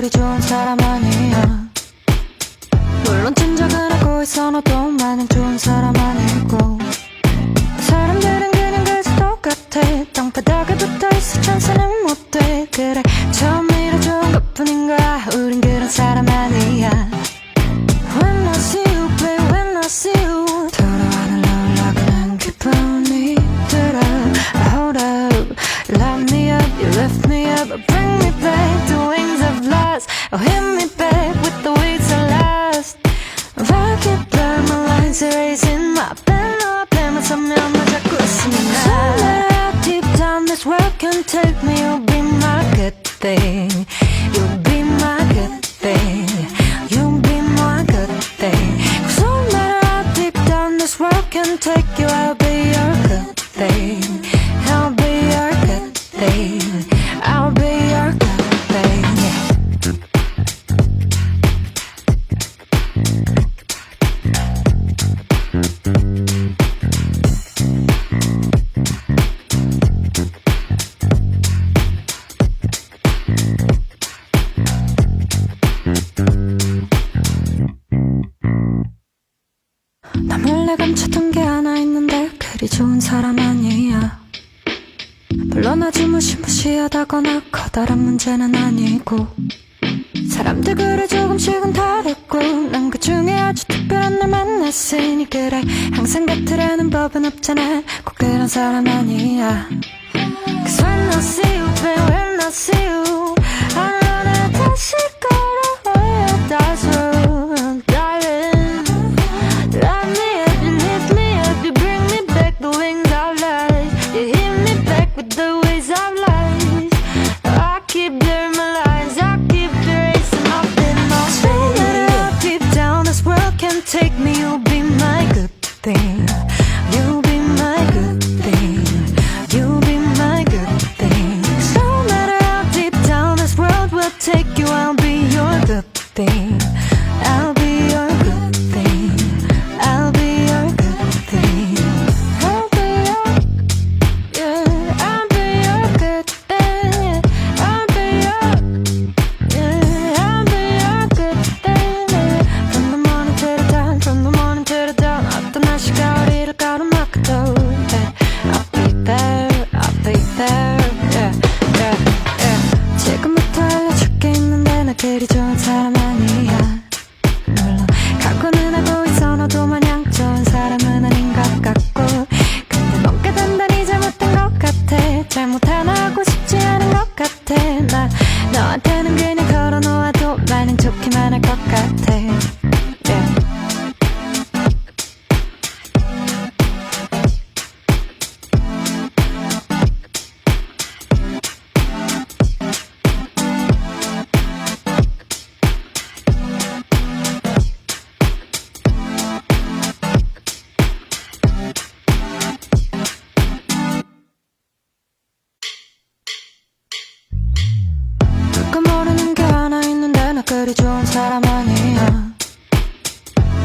그리 좋은 사람 아니야. 물론 짐작은 하고 있어 너도 마냥 좋은 사람 아니고. 사람들은 그냥 그저 똑같아. 땅바닥에 붙어있어 천사는 못돼. 그래 처음이라 좋은 것뿐인 거야. 우린 그런 사람 아니야. When I see you babe, when I see you 돌아와는 올라가는 기분이 들어. Hold up, light me up, you lift me up, bring me back to wings of light. Oh, hit me back with the wings of last. If I keep blurring my lines, erasing my pen up, pen 서면 너 잡고 있으면 나 deep down this world can take me. You'll be my good thing. You'll be my good thing. You'll be my good thing. Cause no matter how deep down this world can take you, I'll be your good thing. I'll be your good thing. I'll be your good thing. 나 몰래 감췄던 게 하나 있는데 그리 좋은 사람 아니야. 물론 아주 무시무시하다거나 커다란 문제는 아니고. 사람들 그래 조금씩은 다르고 난 그 중에 아주 특별한 날 만났으니. 그래 항상 같으라는 법은 없잖아. 꼭 그런 사람 아니야. Cause when I see you babe, when I see you I know 나 다시 걸어야 다시 darling. Light me up, you lift me up, you bring me back the wings of light. You hit me back with the waves of light. I keep blurring my lines, I keep erasing my pen all day. No matter how deep down this world can take me, you'll be my good thing. You'll be my good thing. You'll be my good thing. No matter how deep down this world will take you, I'll be your good thing. I'll be your good thing. I'll be your good thing. I'll be your, yeah, I'll be your good thing. I'll be your, yeah, I'll be your good thing. From the morning to the dawn, from the morning to the dawn. 어떤 날씨가 우리를 가로막아도 I'll be there, I'll be there, yeah, yeah, yeah. 지금부터 알려줄 게 있는데 나 그리 좋은 사람 아니야. 물론 각오는 하고 있어 너도 마냥 좋은 사람은 아닌 것 같고. 근데 뭔가 단단히 잘못된 것 같아. 잘못 하나 하고 싶지 않은 것 같아. 나 너한테는 그냥 걸어놓아도 나는 좋기만 할 것 같아. Yeah. 누가 모르는 게 하나 있는데 나 그리 좋은 사람 아니야.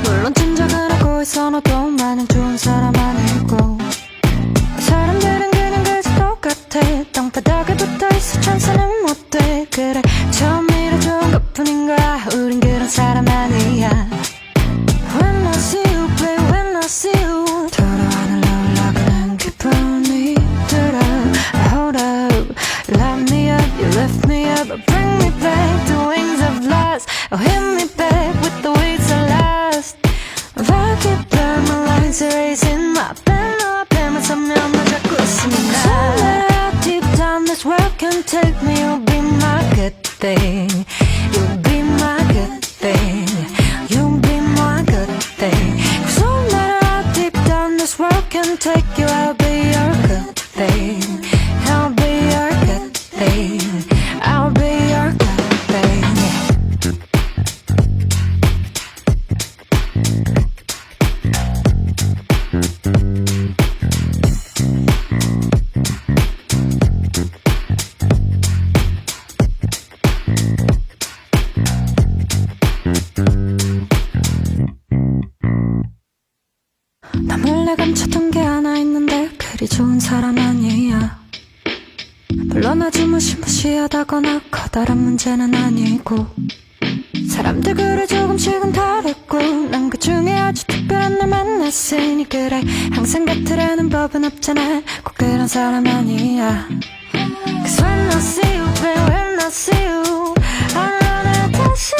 물론 짐작은 하고 있어 너도 마냥 좋은 사람 아니고. 사람들은 그냥 그저 똑같아. 땅바닥에 붙어있어 천사는 못돼. 그래 처음이라 좋은 것뿐인 거야. 우린 그런 사람 아니야. When I see you babe, when I see you 돌아와는 올라가는 기분이 들어. Hold up, light me up, you lift me up, bring me back to wings of light. Oh, hit me back with the wings of last. If I keep blurring my lines, erasing my pen up, pen 서면 너 잡고 있으면 나 no matter how deep down this world can take me, you'll be my good thing. You'll be my good thing. You'll be my good thing. Cause no matter how deep down this world can take you, I'll be your good thing. I'll be your good thing. I'll be your good thing. 물론 아주 무시무시하다거나 커다란 문제는 아니고 사람들 그래 조금씩은 다르고 난 그 중에 아주 특별한 날 만났으니 그래 항상 같으라는 법은 없잖아 꼭 그런 사람 아니야 Cause when I see you, babe, when I see you I know that 다시